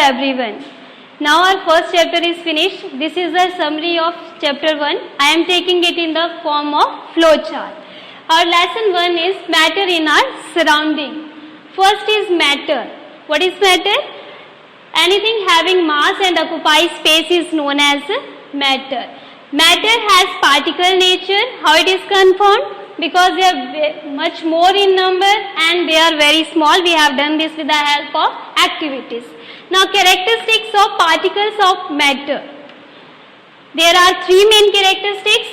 everyone. Now our first chapter is finished. This is a summary of chapter 1. I am taking it in the form of flowchart. Our lesson 1 is matter in our surrounding. First is matter. What is matter? Anything having mass and occupies space is known as matter. Matter has particle nature. How it is confirmed? Because they are much more in number and they are very small. We have done this with the help of activities. Now characteristics of particles of matter. There are three main characteristics.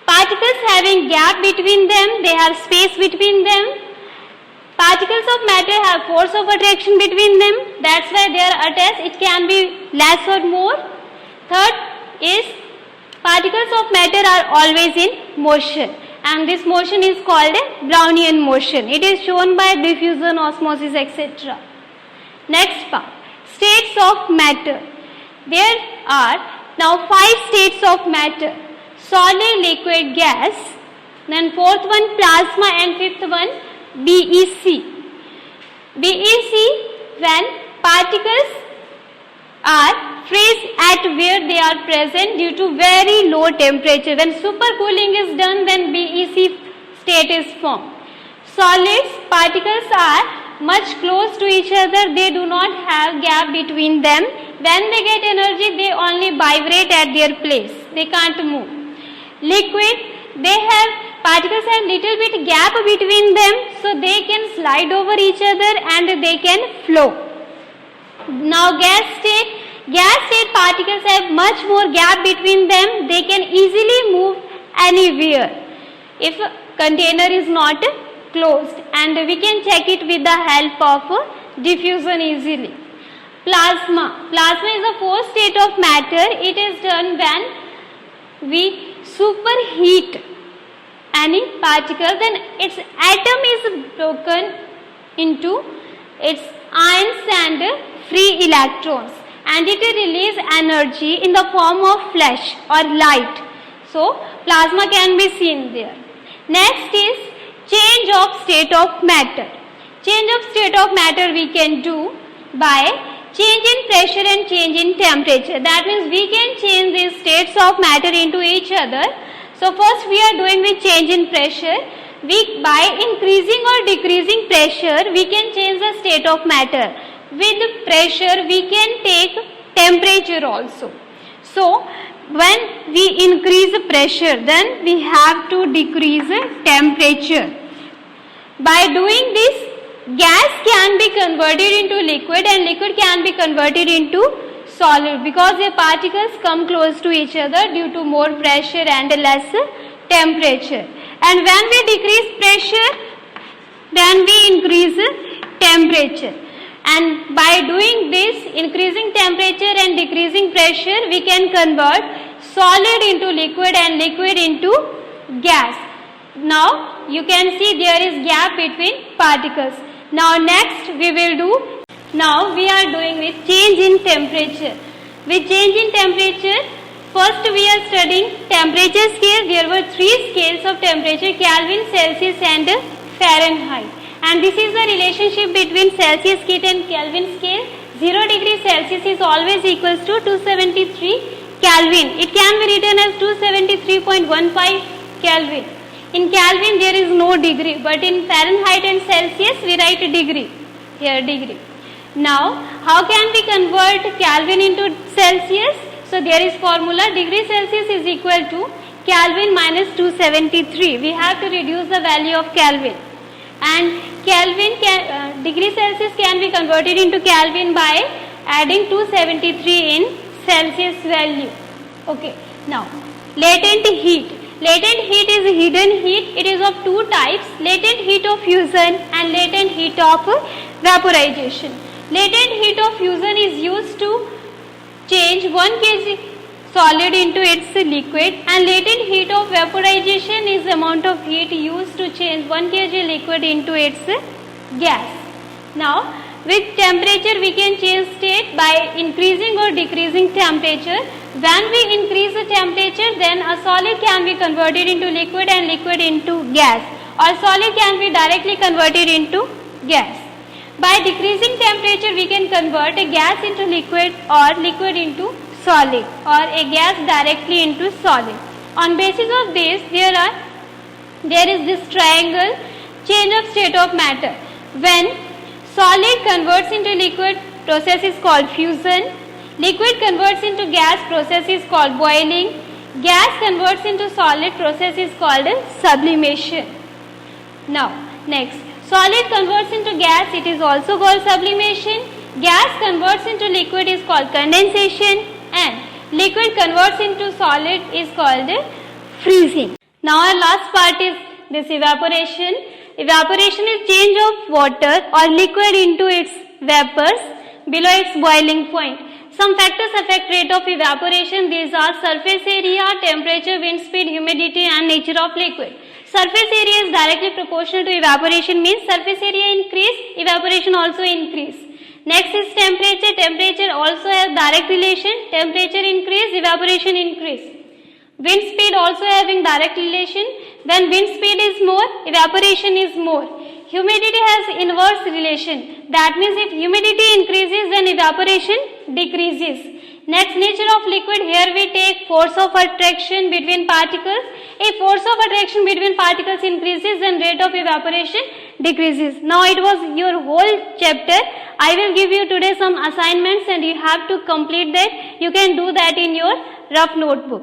Particles having gap between them, they have space between them. Particles of matter have force of attraction between them, that's why they are attached. It can be less or more. Third is particles of matter are always in motion, and this motion is called a Brownian motion. It is shown by diffusion, osmosis, etc. Next part, states of matter. There are now 5 states of matter: solid, liquid, gas. Then fourth one plasma, and fifth one BEC. BEC, when particles are freeze at where they are present due to very low temperature. When supercooling is done, then BEC state is formed. Solids, particles are much close to each other, they do not have gap between them. When they get energy, they only vibrate at their place, they can't move. Liquid, particles have little bit gap between them, so they can slide over each other and they can flow. Now gas state particles have much more gap between them, they can easily move anywhere if a container is not closed, and we can check it with the help of diffusion easily. Plasma is the fourth state of matter. It is done when we superheat any particle, then its atom is broken into its ions and free electrons, and it releases energy in the form of flash or light. So plasma can be seen there. Next is change of state of matter. Change of state of matter we can do by change in pressure and change in temperature. That means we can change these states of matter into each other. So first we are doing with change in pressure. By increasing or decreasing pressure, we can change the state of matter. With pressure, we can take temperature also. So when we increase pressure, then we have to decrease temperature. By doing this, gas can be converted into liquid and liquid can be converted into solid, because the particles come close to each other due to more pressure and less temperature. And when we decrease pressure, then we increase temperature. And by doing this, increasing temperature and decreasing pressure, we can convert solid into liquid and liquid into gas. Now you can see there is gap between particles. Now next we will do, now we are doing with change in temperature. With change in temperature, first we are studying temperature scale. There were 3 scales of temperature: Kelvin, Celsius and Fahrenheit. And this is the relationship between Celsius scale and Kelvin scale. 0 degree Celsius is always equals to 273 Kelvin. It can be written as 273.15 Kelvin. In Kelvin there is no degree, but in Fahrenheit and Celsius we write degree. Here degree. Now how can we convert Kelvin into Celsius? So there is formula: degree Celsius is equal to Kelvin minus 273. We have to reduce the value of Kelvin. And degree Celsius can be converted into Kelvin by adding 273 in Celsius value. Okay. Now latent heat. Latent heat is hidden heat. It is of 2 types: latent heat of fusion and latent heat of vaporization. Latent heat of fusion is used to change 1 kg solid into its liquid, and latent heat of vaporization is the amount of heat used to change 1 kg liquid into its gas. Now with temperature we can change state by increasing or decreasing temperature. When we increase the temperature, then a solid can be converted into liquid and liquid into gas, or solid can be directly converted into gas. By decreasing temperature, we can convert a gas into liquid or liquid into solid or a gas directly into solid. On basis of this, there is this triangle change of state of matter. When solid converts into liquid, process is called fusion. Liquid converts into gas, process is called boiling. Gas converts into solid, process is called sublimation. Now, next, solid converts into gas, it is also called sublimation. Gas converts into liquid is called condensation, and liquid converts into solid is called freezing. Now our last part is this evaporation. Evaporation is change of water or liquid into its vapors below its boiling point. Some factors affect rate of evaporation. These are surface area, temperature, wind speed, humidity and nature of liquid. Surface area is directly proportional to evaporation, means surface area increase, evaporation also increase. Next is temperature. Temperature also has direct relation. Temperature increase, evaporation increase. Wind speed also having direct relation. When wind speed is more, evaporation is more. Humidity has inverse relation. That means if humidity increases, then evaporation decreases. Next, nature of liquid. Here we take force of attraction between particles. If force of attraction between particles increases, then rate of evaporation decreases. Now it was your whole chapter. I will give you today some assignments and you have to complete that. You can do that in your rough notebook.